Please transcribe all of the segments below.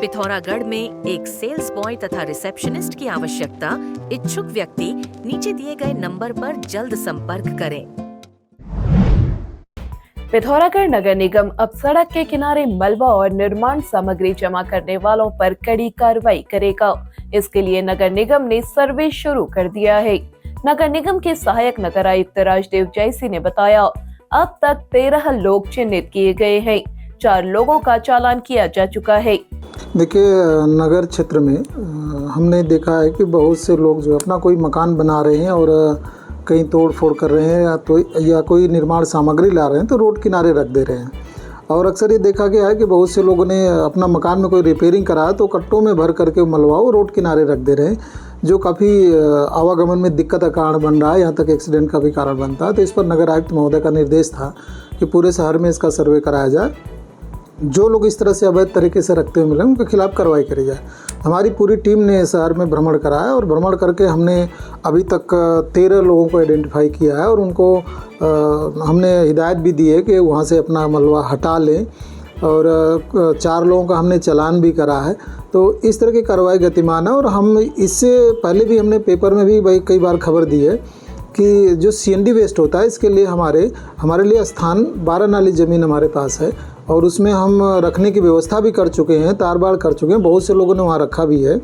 पिथौरागढ़ में एक sales boy तथा रिसेप्शनिस्ट की आवश्यकता। इच्छुक व्यक्ति नीचे दिए गए नंबर पर जल्द संपर्क करें। पिथौरागढ़ नगर निगम अब सड़क के किनारे मलबा और निर्माण सामग्री जमा करने वालों पर कड़ी कार्रवाई करेगा। इसके लिए नगर निगम ने सर्वे शुरू कर दिया है। नगर निगम के सहायक नगर आयुक्त राजदेव जैसी ने बताया, अब तक 13 लोग चिन्हित किए गए हैं। 4 लोगों का चालान किया जा चुका है। देखिए, नगर क्षेत्र में हमने देखा है कि बहुत से लोग जो अपना कोई मकान बना रहे हैं और कहीं तोड़ फोड़ कर रहे हैं या कोई निर्माण सामग्री ला रहे हैं तो रोड किनारे रख दे रहे हैं। और अक्सर ये देखा गया है कि बहुत से लोगों ने अपना मकान में कोई रिपेयरिंग कराया तो कट्टों में भर करके मलबा वो रोड किनारे रख दे रहे हैं, जो काफ़ी आवागमन में दिक्कत का कारण बन रहा है, यहाँ तक एक्सीडेंट का भी कारण बनता है। तो इस पर नगर आयुक्त महोदय का निर्देश था कि पूरे शहर में इसका सर्वे कराया जाए। जो लोग इस तरह से अवैध तरीके से रखते हुए मिले उनके खिलाफ कार्रवाई करी जाए। हमारी पूरी टीम ने शहर में भ्रमण कराया और भ्रमण करके हमने अभी तक 13 लोगों को आइडेंटिफाई किया है और उनको हमने हिदायत भी दी है कि वहाँ से अपना मलबा हटा लें और 4 लोगों का हमने चालान भी करा है। तो इस तरह की कार्रवाई गतिमान है और हम इससे पहले भी हमने पेपर में भी कई बार खबर दी है कि जो CND वेस्ट होता है इसके लिए हमारे लिए स्थान 12 नाली ज़मीन हमारे पास है और उसमें हम रखने की व्यवस्था भी कर चुके हैं, तार बाड़ कर चुके हैं। बहुत से लोगों ने वहाँ रखा भी है।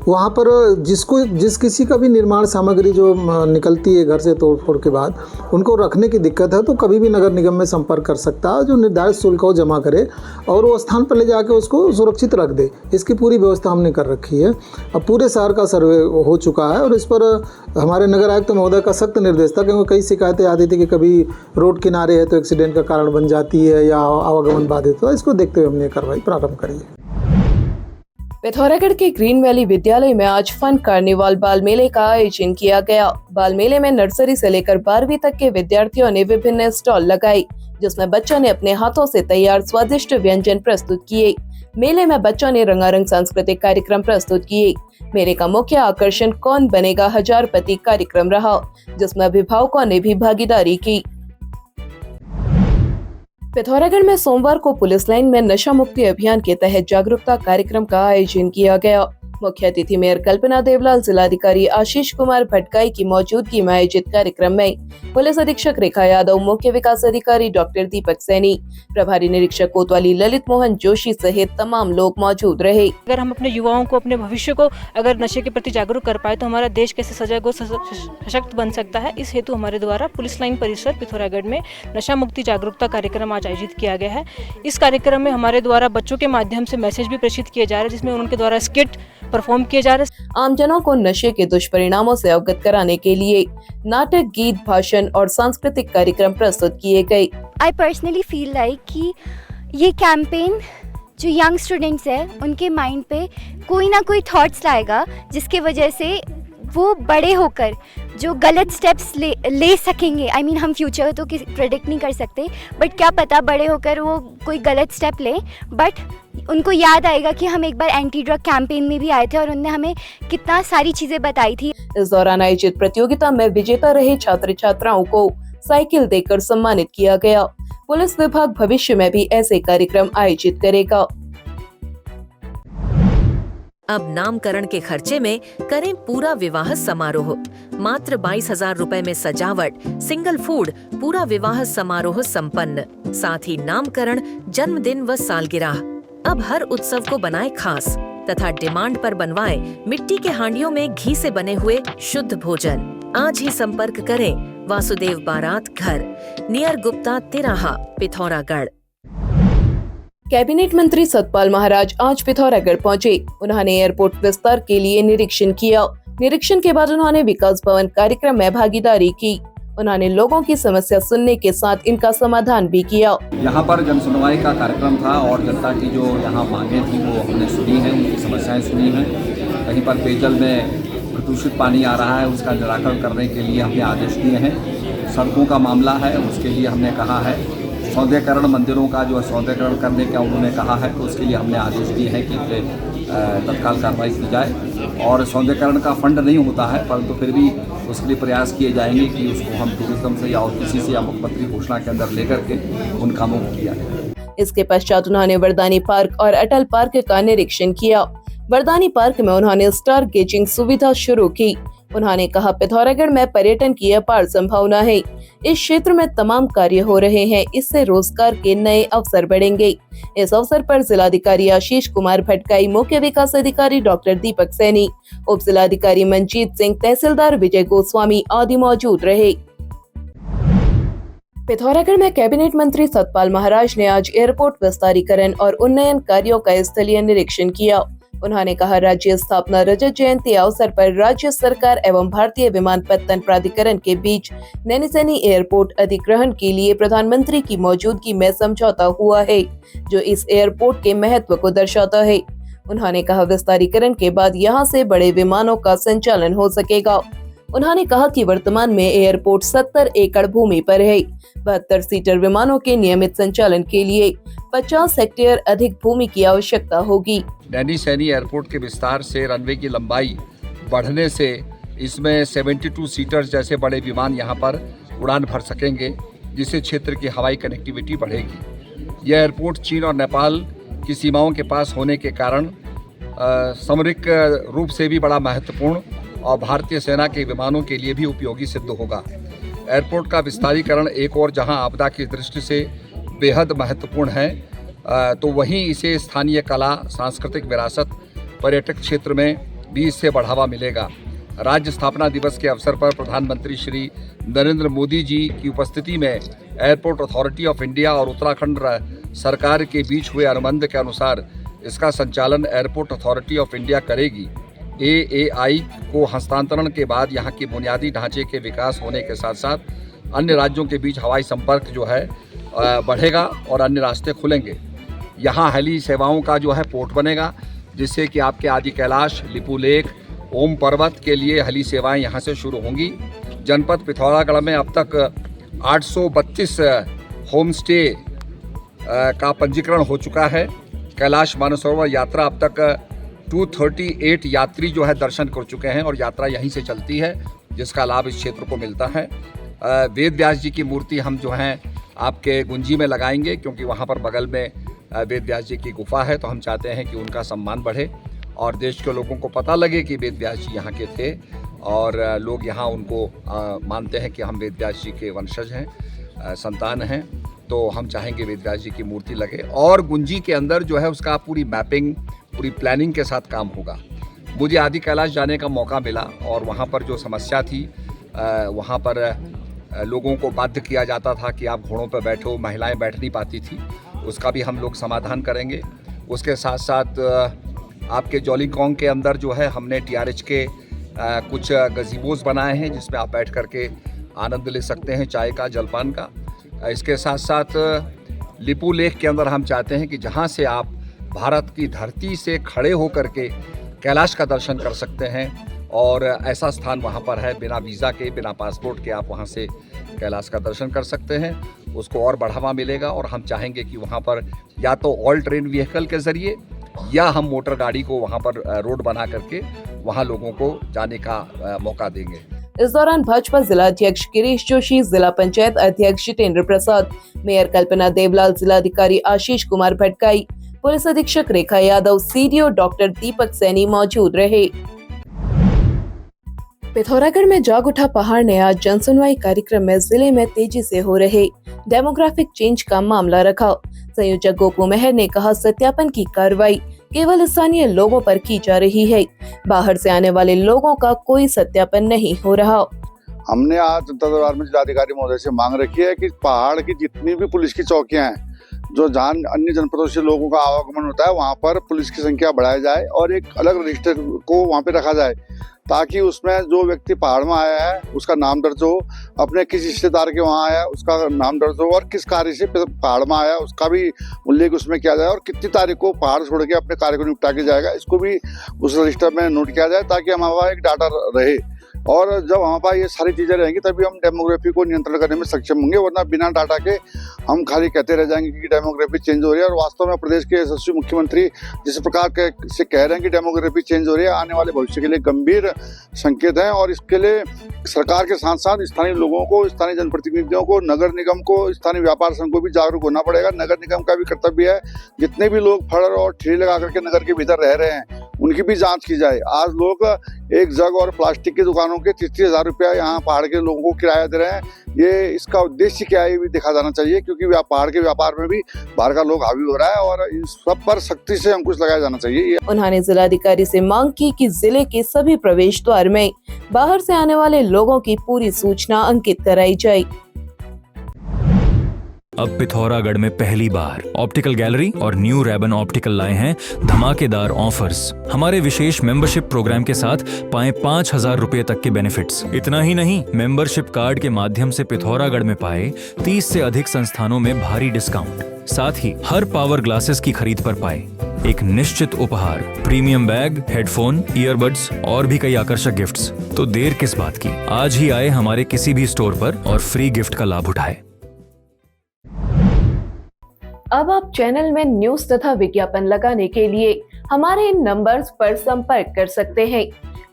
वहाँ पर जिस किसी का भी निर्माण सामग्री जो निकलती है घर से तोड़ फोड़ के बाद उनको रखने की दिक्कत है तो कभी भी नगर निगम में संपर्क कर सकता है। जो निर्धारित शुल्क को जमा करे और वो स्थान पर ले जाके उसको सुरक्षित रख दे, इसकी पूरी व्यवस्था हमने कर रखी है। अब पूरे शहर का सर्वे हो चुका है और इस पर हमारे नगर आयुक्त महोदय का सख्त निर्देश था, क्योंकि कई शिकायतें आती थी कि कभी रोड किनारे है तो एक्सीडेंट का कारण बन जाती है या आवागमन बाधित हो। इसको देखते हुए हमने कार्रवाई प्रारंभ करी है। पिथौरागढ़ के ग्रीन वैली विद्यालय में आज फन कार्निवाल बाल मेले का आयोजन किया गया। बाल मेले में नर्सरी से लेकर 12वीं तक के विद्यार्थियों ने विभिन्न स्टॉल लगाई, जिसमें बच्चों ने अपने हाथों से तैयार स्वादिष्ट व्यंजन प्रस्तुत किए। मेले में बच्चों ने रंगारंग सांस्कृतिक कार्यक्रम प्रस्तुत किए। मेले का मुख्य आकर्षण कौन बनेगा हजारपति कार्यक्रम रहा, जिसमें अभिभावकों ने भी भागीदारी की। पिथौरागढ़ में सोमवार को पुलिस लाइन में नशा मुक्ति अभियान के तहत जागरूकता कार्यक्रम का आयोजन किया गया। मुख्य अतिथि मेयर कल्पना देवलाल, जिलाधिकारी आशीष कुमार भटकाई की मौजूदगी में आयोजित कार्यक्रम में पुलिस अधीक्षक रेखा यादव, मुख्य विकास अधिकारी डॉक्टर दीपक सैनी, प्रभारी निरीक्षक कोतवाली ललित मोहन जोशी सहित तमाम लोग मौजूद रहे। अगर हम अपने युवाओं को, अपने भविष्य को अगर नशे के प्रति जागरूक कर पाए तो हमारा देश कैसे सजग और सशक्त बन सकता है। इस हेतु हमारे द्वारा पुलिस लाइन परिसर पिथौरागढ़ में नशा मुक्ति जागरूकता कार्यक्रम आज आयोजित किया गया है। इस कार्यक्रम में हमारे द्वारा बच्चों के माध्यम से मैसेज भी प्रेषित किए जा रहे हैं, जिसमें उनके द्वारा स्किट परफॉर्म किए जा रहे। आमजनों को नशे के दुष्परिणामों से अवगत कराने के लिए नाटक, गीत, भाषण और सांस्कृतिक कार्यक्रम प्रस्तुत किए गए। I personally feel like कि ये कैंपेन जो यंग स्टूडेंट्स है उनके माइंड पे कोई ना कोई थॉट्स लाएगा, जिसके वजह से वो बड़े होकर जो गलत स्टेप्स ले सकेंगे। I mean, हम फ्यूचर तो प्रेडिक्ट नहीं कर सकते, बट क्या पता बड़े होकर वो कोई गलत स्टेप लें, बट उनको याद आएगा कि हम एक बार एंटी ड्रग कैंपेन में भी आए थे और उन्होंने हमें कितना सारी चीज़ें बताई थी। इस दौरान आयोजित प्रतियोगिता में विजेता रहे छात्र छात्राओं को साइकिल देकर सम्मानित किया गया। पुलिस विभाग भविष्य में भी ऐसे कार्यक्रम आयोजित करेगा। अब नामकरण के खर्चे में करें पूरा विवाह समारोह। मात्र 22,000 रुपए में सजावट, सिंगल फूड, पूरा विवाह समारोह संपन्न। साथ ही नामकरण, जन्मदिन व सालगिरह। अब हर उत्सव को बनाए खास तथा डिमांड पर बनवाएं मिट्टी के हांडियों में घी से बने हुए शुद्ध भोजन। आज ही संपर्क करें वासुदेव बारात घर, नियर गुप्ता तिराहा, पिथौरागढ़। कैबिनेट मंत्री सतपाल महाराज आज पिथौरागढ़ पहुंचे। उन्होंने एयरपोर्ट विस्तार के लिए निरीक्षण किया। निरीक्षण के बाद उन्होंने विकास भवन कार्यक्रम में भागीदारी की। उन्होंने लोगों की समस्या सुनने के साथ इनका समाधान भी किया। यहाँ पर जन सुनवाई का कार्यक्रम था और जनता की जो यहाँ मांगें थी वो हमने सुनी हैं, उनकी समस्याएं सुनी हैं। कहीं पर पेयजल में प्रदूषित पानी आ रहा है, उसका निराकरण करने के लिए हमने आदेश दिए हैं। सड़कों का मामला है, उसके लिए हमने कहा है। सौंदर्यकरण, मंदिरों का जो सौंदर्यकरण करने का उन्होंने कहा है, तो उसके लिए हमने आदेश दिए हैं कि तत्काल कार्रवाई की जाए। और सौंदर्यकरण का फंड नहीं होता है, परंतु फिर भी उसके लिए प्रयास किए जाएंगे कि उसको हम टूरिज्म से या और किसी से या मुख्यमंत्री घोषणा के अंदर लेकर के उन कामों को किया जाए। इसके पश्चात उन्होंने वरदानी पार्क और अटल पार्क का निरीक्षण किया। वरदानी पार्क में उन्होंने स्टार गेजिंग सुविधा शुरू की। उन्होंने कहा, पिथौरागढ़ में पर्यटन की अपार संभावना है। इस क्षेत्र में तमाम कार्य हो रहे हैं, इससे रोजगार के नए अवसर बढ़ेंगे। इस अवसर पर जिलाधिकारी आशीष कुमार भटकाई, मुख्य विकास अधिकारी डॉक्टर दीपक सैनी, उप जिलाधिकारी मंजीत सिंह, तहसीलदार विजय गोस्वामी आदि मौजूद रहे। पिथौरागढ़ में कैबिनेट मंत्री सतपाल महाराज ने आज एयरपोर्ट विस्तारीकरण और उन्नयन कार्यों का स्थलीय निरीक्षण किया। उन्होंने कहा, राज्य स्थापना रजत जयंती अवसर पर राज्य सरकार एवं भारतीय विमानपत्तन प्राधिकरण के बीच नैनीसैनी एयरपोर्ट अधिग्रहण के लिए प्रधानमंत्री की मौजूदगी में समझौता हुआ है, जो इस एयरपोर्ट के महत्व को दर्शाता है। उन्होंने कहा, विस्तारीकरण के बाद यहां से बड़े विमानों का संचालन हो सकेगा। उन्होंने कहा कि वर्तमान में एयरपोर्ट 70 एकड़ भूमि पर है। 72 सीटर विमानों के नियमित संचालन के लिए 50 हेक्टेयर अधिक भूमि की आवश्यकता होगी। नैनीसैनी एयरपोर्ट के विस्तार से रनवे की लंबाई बढ़ने से इसमें 72 सीटर जैसे बड़े विमान यहां पर उड़ान भर सकेंगे, जिससे क्षेत्र की हवाई कनेक्टिविटी बढ़ेगी। यह एयरपोर्ट चीन और नेपाल की सीमाओं के पास होने के कारण सामरिक रूप से भी बड़ा महत्वपूर्ण और भारतीय सेना के विमानों के लिए भी उपयोगी सिद्ध होगा। एयरपोर्ट का विस्तारीकरण एक और जहां आपदा की दृष्टि से बेहद महत्वपूर्ण है, तो वहीं इसे स्थानीय कला, सांस्कृतिक विरासत, पर्यटक क्षेत्र में भी इससे बढ़ावा मिलेगा। राज्य स्थापना दिवस के अवसर पर प्रधानमंत्री श्री नरेंद्र मोदी जी की उपस्थिति में एयरपोर्ट अथॉरिटी ऑफ इंडिया और उत्तराखंड सरकार के बीच हुए अनुबंध के अनुसार इसका संचालन एयरपोर्ट अथॉरिटी ऑफ इंडिया करेगी। AAI को हस्तांतरण के बाद यहाँ के बुनियादी ढांचे के विकास होने के साथ साथ अन्य राज्यों के बीच हवाई संपर्क जो है बढ़ेगा और अन्य रास्ते खुलेंगे। यहाँ हेली सेवाओं का जो है पोर्ट बनेगा, जिससे कि आपके आदि कैलाश, लिपू लेक, ओम पर्वत के लिए हेली सेवाएं यहाँ से शुरू होंगी। जनपद पिथौरागढ़ में अब तक 832 होम स्टे का पंजीकरण हो चुका है। कैलाश मानसरोवर यात्रा अब तक 238 यात्री जो है दर्शन कर चुके हैं और यात्रा यहीं से चलती है, जिसका लाभ इस क्षेत्र को मिलता है। वेद व्यास जी की मूर्ति हम जो हैं आपके गुंजी में लगाएंगे, क्योंकि वहाँ पर बगल में वेद व्यास जी की गुफा है, तो हम चाहते हैं कि उनका सम्मान बढ़े और देश के लोगों को पता लगे कि वेद व्यास जी यहाँ के थे और लोग यहाँ उनको मानते हैं कि हम वेद व्यास जी के वंशज हैं, संतान हैं। तो हम चाहेंगे वेद व्यास जी की मूर्ति लगे और गुंजी के अंदर जो है उसका पूरी मैपिंग, पूरी प्लानिंग के साथ काम होगा। मुझे आदि कैलाश जाने का मौका मिला और वहाँ पर जो समस्या थी, वहाँ पर लोगों को बाध्य किया जाता था कि आप घोड़ों पर बैठो, महिलाएं बैठ नहीं पाती थी, उसका भी हम लोग समाधान करेंगे। उसके साथ साथ आपके जॉलीकॉन्ग के अंदर जो है हमने TRH के कुछ गजीबोज बनाए हैं, जिसमें आप बैठ करके आनंद ले सकते हैं चाय का, जलपान का। इसके साथ साथ लिपू लेक के अंदर हम चाहते हैं कि जहाँ से आप भारत की धरती से खड़े होकर के कैलाश का दर्शन कर सकते हैं, और ऐसा स्थान वहाँ पर है, बिना वीज़ा के, बिना पासपोर्ट के आप वहाँ से कैलाश का दर्शन कर सकते हैं। उसको और बढ़ावा मिलेगा और हम चाहेंगे कि वहाँ पर या तो ऑल ट्रेन व्हीकल के ज़रिए या हम मोटर गाड़ी को वहाँ पर रोड बना करके वहाँ लोगों को जाने का मौका देंगे। इस दौरान भाजपा जिला अध्यक्ष गिरीश जोशी, जिला पंचायत अध्यक्ष जितेंद्र प्रसाद, मेयर कल्पना देवलाल, जिलाधिकारी आशीष कुमार भटकाई, पुलिस अधीक्षक रेखा यादव, CDO डॉक्टर दीपक सैनी मौजूद रहे। पिथौरागढ़ में जाग उठा पहाड़ ने आज जनसुनवाई कार्यक्रम में जिले में तेजी से हो रहे डेमोग्राफिक चेंज का मामला रखा। संयोजक गोपू मेहर ने कहा, सत्यापन की कार्रवाई केवल स्थानीय लोगों पर की जा रही है, बाहर से आने वाले लोगों का कोई सत्यापन नहीं हो रहा। हमने आज जनता दरबार में जिलाधिकारी महोदय से मांग रखी है कि पहाड़ की जितनी भी पुलिस की चौकियां हैं, जो जहाँ अन्य जनपदों से लोगों का आवागमन होता है, वहाँ पर पुलिस की संख्या बढ़ाई जाए और एक अलग रजिस्टर को वहाँ पे रखा जाए, ताकि उसमें जो व्यक्ति पहाड़ में आया है उसका नाम दर्ज हो, अपने किस रिश्तेदार के वहाँ आया उसका नाम दर्ज हो, और किस कार्य से पहाड़ में आया उसका भी उल्लेख उसमें किया जाए, और कितनी तारीख को पहाड़ छोड़ के अपने कार्य को निपटा के जाएगा, इसको भी उस रजिस्टर में नोट किया जाए, ताकि हमारा एक डाटा रहे और जब हमारे पास ये सारी चीज़ें रहेंगी तभी हम डेमोग्राफी को नियंत्रण करने में सक्षम होंगे, वरना बिना डाटा के हम खाली कहते रह जाएंगे कि डेमोग्राफी चेंज हो रही है। और वास्तव में प्रदेश के यशस्वी मुख्यमंत्री जिस प्रकार से कह रहे हैं कि डेमोग्राफी चेंज हो रही है, आने वाले भविष्य के लिए गंभीर संकेत हैं। और इसके लिए सरकार के साथ साथ स्थानीय लोगों को, स्थानीय जनप्रतिनिधियों को, नगर निगम को, स्थानीय व्यापार संघ को भी जागरूक होना पड़ेगा। नगर निगम का भी कर्तव्य है, जितने भी लोग फड़ और ठेले लगा करके नगर के भीतर रह रहे हैं उनकी भी जांच की जाए। आज लोग एक जग और प्लास्टिक की दुकानों के 30,000 रुपया यहाँ पहाड़ के लोगों को किराया दे रहे हैं। ये इसका उद्देश्य क्या है ये भी देखा जाना चाहिए, क्योंकि पहाड़ के व्यापार में भी बाहर का लोग हावी हो रहा है और इन सब पर सख्ती से अंकुश लगाया जाना चाहिए। उन्होंने जिलाधिकारी से मांग की कि जिले के सभी प्रवेश द्वार में बाहर से आने वाले लोगों की पूरी सूचना अंकित कराई जाए। अब पिथौरागढ़ में पहली बार ऑप्टिकल गैलरी और न्यू रेबन ऑप्टिकल लाए हैं धमाकेदार ऑफर्स। हमारे विशेष मेंबरशिप प्रोग्राम के साथ पाएं 5,000 रुपए तक के बेनिफिट्स। इतना ही नहीं, मेंबरशिप कार्ड के माध्यम से पिथौरागढ़ में पाए 30 से अधिक संस्थानों में भारी डिस्काउंट। साथ ही हर पावर ग्लासेस की खरीद पर पाए एक निश्चित उपहार, प्रीमियम बैग, हेडफोन, ईयरबड्स और भी कई आकर्षक गिफ्ट्स। तो देर किस बात की, आज ही आए हमारे किसी भी स्टोर पर और फ्री गिफ्ट का लाभ उठाए। अब आप चैनल में न्यूज तथा विज्ञापन लगाने के लिए हमारे इन नंबर्स पर संपर्क कर सकते हैं।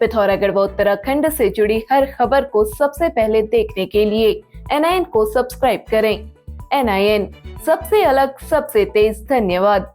पिथौरागढ़ व उत्तराखंड से जुड़ी हर खबर को सबसे पहले देखने के लिए NIN को सब्सक्राइब करें। NIN, सबसे अलग, सबसे तेज। धन्यवाद।